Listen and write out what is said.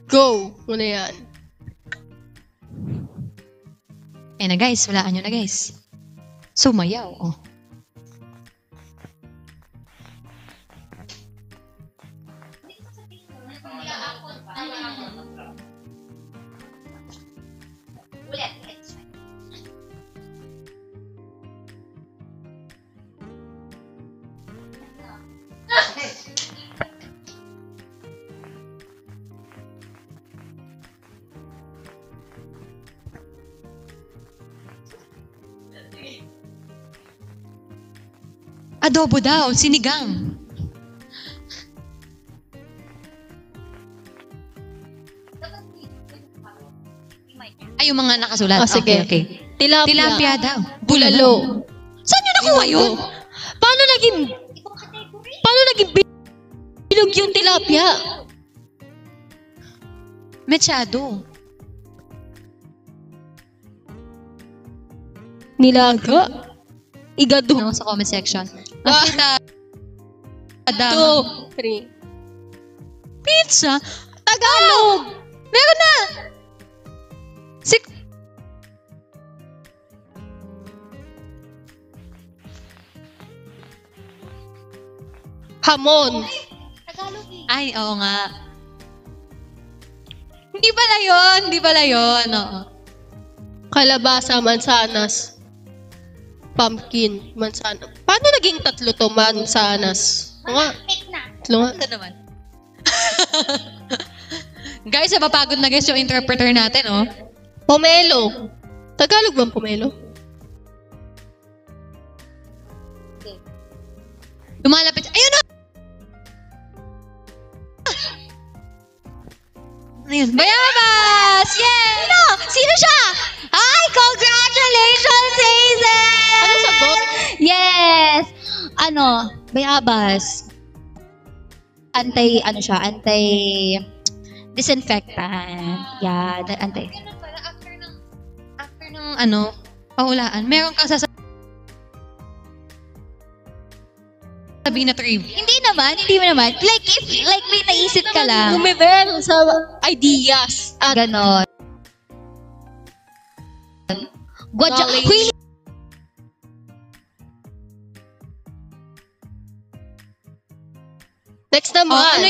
Go! Muna yan. Ayan na guys, walaan nyo na guys. Sumayaw, oh. Adobo daw, sinigang. Ay, yung mga nakasulat. Oh, sige. Okay. Tilapia. Daw. Bulalo. Saan nyo nakuha yun? Paano naging bilog yung tilapia? Mechado. Nilaga. Igado. No, sa comment section. Ah. Daw. 2, 3. Pizza. Tagalog! Meron na. Hamon. Ay, oo nga. Hindi pala yun. Oo. Kalabasa, mansanas. Pumpkin, mansanas. Paano naging tatlo to, mansanas? Nga. Tatlo nga. Ito naman. Guys, napapagod na guys yung interpreter natin, oh. Pomelo. Tagalog bang pomelo? Lumalapit. Ayun na! Ayun. Bayabas! Yay! Sino siya? Ay, congratulations, Hazel! Ano sagot? Yes! Bayabas. Anti-disinfectant. Yeah, anti. Ganun pala, after ng pahulaan, meron kang sasabihin na trivia. Hindi mo naman. Like, if may naisip ka lang. Gumivel sa ideas. At Ganon. knowledge. Next naman. Ano